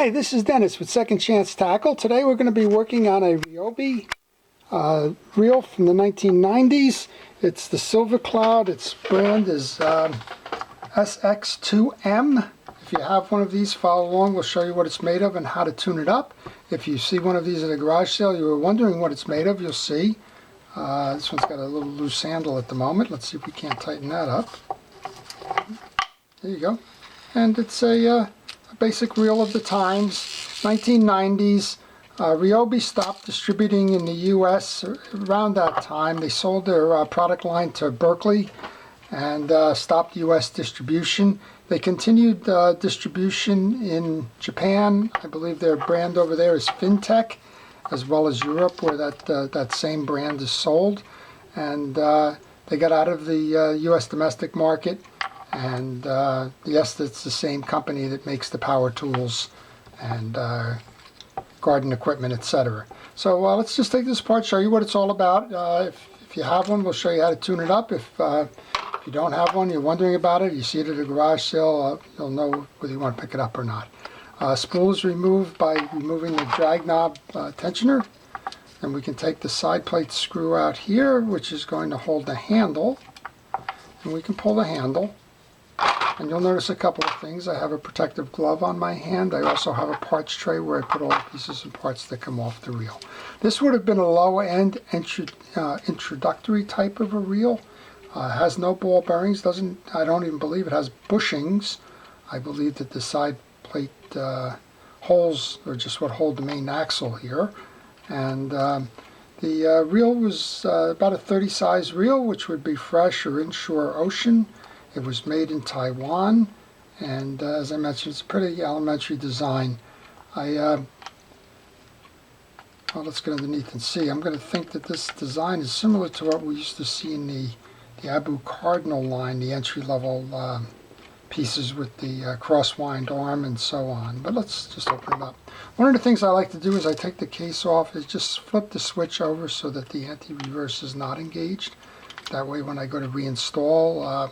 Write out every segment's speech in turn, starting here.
Hi, this is Dennis with Second Chance Tackle. Today we're going to be working on a Ryobi reel from the 1990s. It's the Silver Cloud. Its brand is SX2m. If you have one of these, follow along. We'll show you what it's made of and how to tune it up. If you see one of these at a garage sale, you were wondering what it's made of, you'll see. This one's got a little loose handle at the moment. Let's see if we can't tighten that up. There you go. And it's a basic reel of the times, 1990s. Ryobi stopped distributing in the U.S. around that time. They sold their product line to Berkeley and stopped U.S. distribution. They continued distribution in Japan. I believe their brand over there is fin-tek, as well as Europe, where that same brand is sold. And they got out of the U.S. domestic market. And yes, it's the same company that makes the power tools and garden equipment, etc. So let's just take this apart, show you what it's all about. If you have one, we'll show you how to tune it up. If you don't have one, you're wondering about it, you see it at a garage sale, you'll know whether you want to pick it up or not. Spool is removed by removing the drag knob tensioner. And we can take the side plate screw out here, which is going to hold the handle. And we can pull the handle. And you'll notice a couple of things. I have a protective glove on my hand. I also have a parts tray where I put all the pieces and parts that come off the reel. This would have been a low-end introductory type of a reel. Has no ball bearings. I don't even believe it has bushings. I believe that the side plate holes are just what hold the main axle here. And the reel was about a 30 size reel, which would be fresh or inshore ocean. It was made in Taiwan, and as I mentioned, it's a pretty elementary design. Well, let's get underneath and see. I'm going to think that this design is similar to what we used to see in the Abu Cardinal line, the entry-level pieces with the cross-wind arm and so on. But let's just open it up. One of the things I like to do is I take the case off, is just flip the switch over so that the anti-reverse is not engaged. That way when I go to reinstall,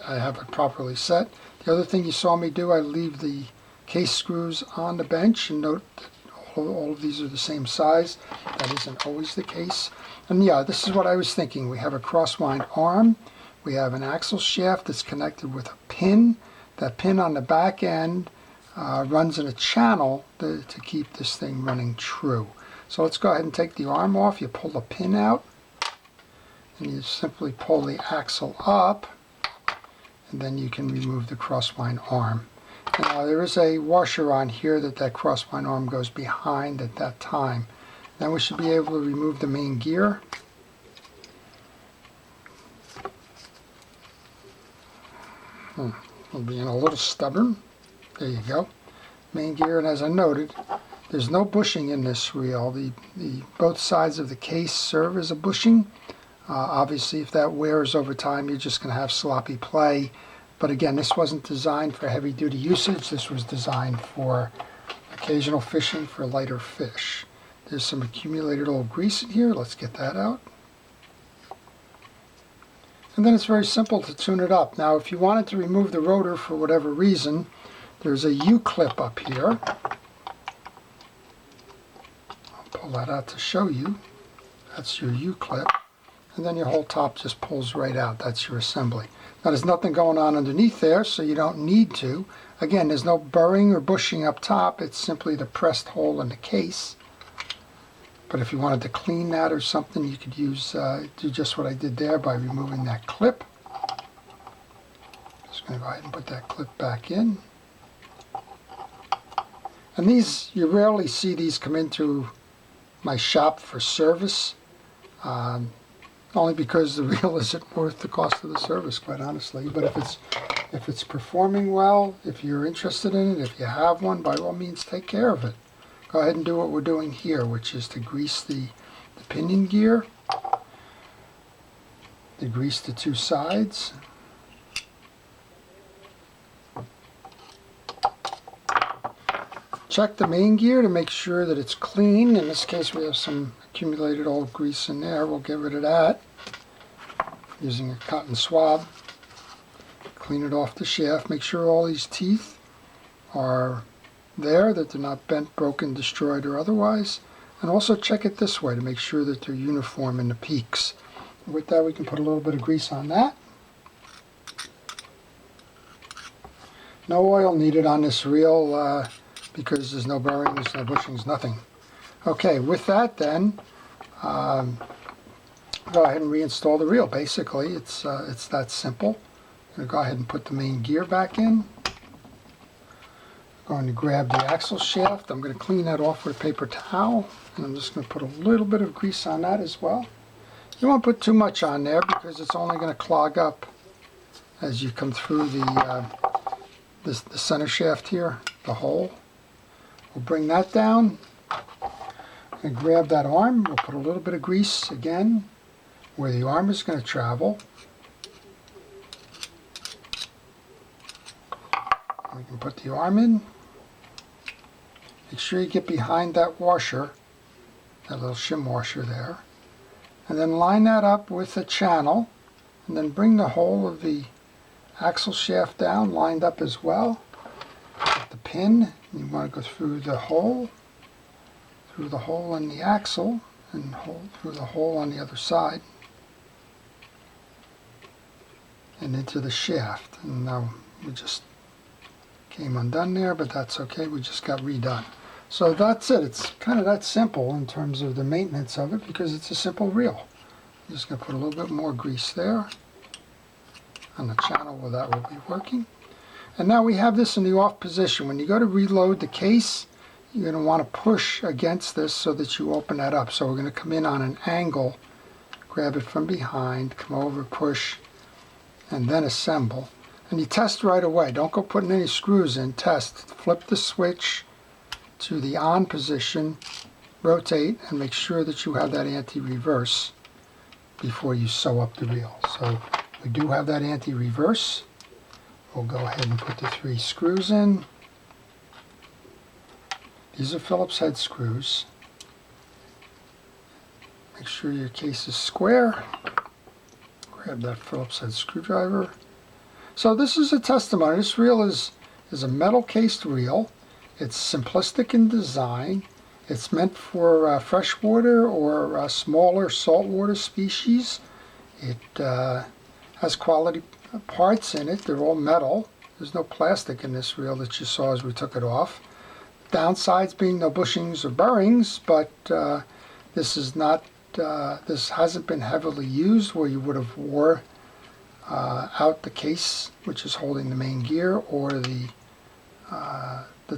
I have it properly set. The other thing you saw me do, I leave the case screws on the bench, and note that all of these are the same size. That isn't always the case. And yeah, this is what I was thinking. We have a crosswind arm. We have an axle shaft that's connected with a pin. That pin on the back end runs in a channel to keep this thing running true. So let's go ahead and take the arm off. You pull the pin out, and you simply pull the axle up. And then you can remove the crosswind arm. Now there is a washer on here that crosswind arm goes behind at that time. Then we should be able to remove the main gear. I'm being a little stubborn. There you go. Main gear, and as I noted, there's no bushing in this reel. Both sides of the case serve as a bushing. Obviously, if that wears over time, you're just going to have sloppy play. But again, this wasn't designed for heavy-duty usage. This was designed for occasional fishing for lighter fish. There's some accumulated old grease in here. Let's get that out. And then it's very simple to tune it up. Now, if you wanted to remove the rotor for whatever reason, there's a U-clip up here. I'll pull that out to show you. That's your U-clip. And then your whole top just pulls right out. That's your assembly. Now there's nothing going on underneath there, so you don't need to. Again, there's no burring or bushing up top. It's simply the pressed hole in the case. But if you wanted to clean that or something, you could do just what I did there by removing that clip. Just going to go ahead and put that clip back in. And these, you rarely see these come into my shop for service. Only because the reel isn't worth the cost of the service, quite honestly. But if it's performing well, if you're interested in it, if you have one, by all means take care of it. Go ahead and do what we're doing here, which is to grease the pinion gear, to grease the two sides. Check the main gear to make sure that it's clean. In this case, we have some accumulated old grease in there. We'll get rid of that using a cotton swab. Clean it off the shaft. Make sure all these teeth are there, that they're not bent, broken, destroyed, or otherwise. And also check it this way to make sure that they're uniform in the peaks. With that, we can put a little bit of grease on that. No oil needed on this reel because there's no bearings, no bushings, nothing. Okay, with that then, go ahead and reinstall the reel. Basically, it's that simple. I'm going to go ahead and put the main gear back in. I'm going to grab the axle shaft. I'm going to clean that off with a paper towel. And I'm just going to put a little bit of grease on that as well. You won't put too much on there because it's only going to clog up as you come through the center shaft here, the hole. We'll bring that down and grab that arm. We'll put a little bit of grease again where the arm is going to travel. We can put the arm in. Make sure you get behind that washer, that little shim washer there, and then line that up with a channel, and then bring the whole of the axle shaft down, lined up as well. Get the pin, you want to go through the hole in the axle, and through the hole on the other side, and into the shaft. And now we just came undone there, but that's okay, we just got redone. So that's it. It's kind of that simple in terms of the maintenance of it because it's a simple reel. I'm just going to put a little bit more grease there on the channel where that will be working. And now we have this in the off position. When you go to reload the case, you're going to want to push against this so that you open that up. So we're going to come in on an angle, grab it from behind, come over, push, and then assemble. And you test right away. Don't go putting any screws in. Test. Flip the switch to the on position, rotate, and make sure that you have that anti-reverse before you sew up the reel. So we do have that anti-reverse. We'll go ahead and put the 3 screws in. These are Phillips head screws. Make sure your case is square. Grab that Phillips head screwdriver. So this is a testimony. This reel is a metal cased reel. It's simplistic in design. It's meant for freshwater or smaller saltwater species. It has quality parts in it. They're all metal. There's no plastic in this reel that you saw as we took it off. Downsides being no bushings or bearings, but this is not. This hasn't been heavily used where you would have wore out the case, which is holding the main gear, or the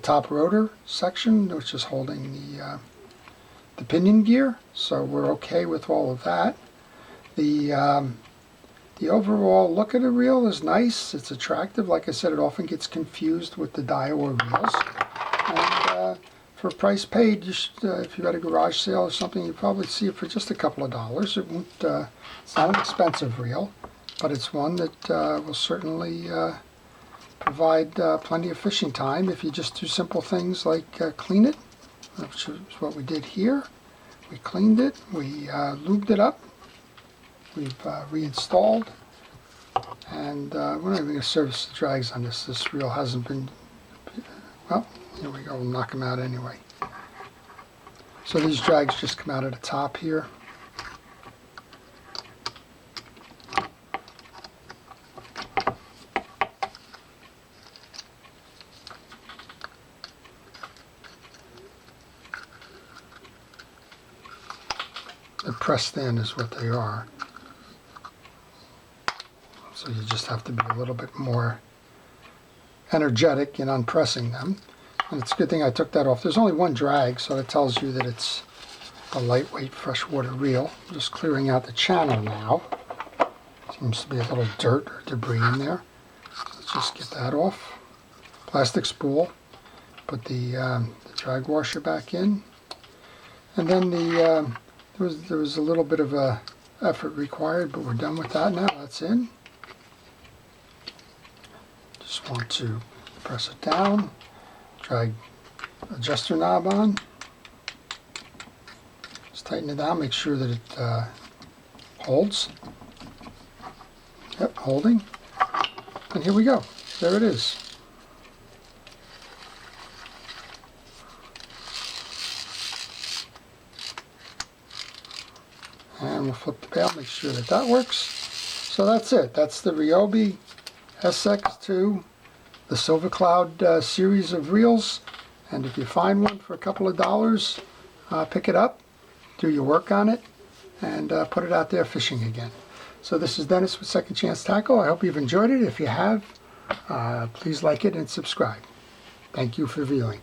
top rotor section, which is holding the pinion gear. So we're okay with all of that. The overall look of the reel is nice. It's attractive. Like I said, it often gets confused with the Daiwa reels. And for a price paid, you should, if you're at a garage sale or something, you probably see it for just a couple of dollars. It won't. It's not an expensive reel, but it's one that will certainly provide plenty of fishing time if you just do simple things like clean it, which is what we did here. We cleaned it, we lubed it up, we've reinstalled, and we're not even going to service the drags on this. This reel hasn't been, well, here we go, we'll knock them out anyway. So these drags just come out of the top here. They're pressed in is what they are. So you just have to be a little bit more energetic in unpressing them. And it's a good thing I took that off. There's only one drag, so it tells you that it's a lightweight freshwater reel. I'm just clearing out the channel now. Seems to be a little dirt or debris in there. Let's just get that off. Plastic spool. Put the drag washer back in. And then there was a little bit of a effort required, but we're done with that now. That's in. Just want to press it down. Drag adjuster knob on. Just tighten it down. Make sure that it holds. Yep, holding. And here we go. There it is. we'll flip the bail, make sure that that works. So that's it. That's the Ryobi SX2, the Silver Cloud series of reels. And if you find one for a couple of dollars, pick it up, do your work on it, and put it out there fishing again. So this is Dennis with Second Chance Tackle. I hope you've enjoyed it. If you have, please like it and subscribe. Thank you for viewing.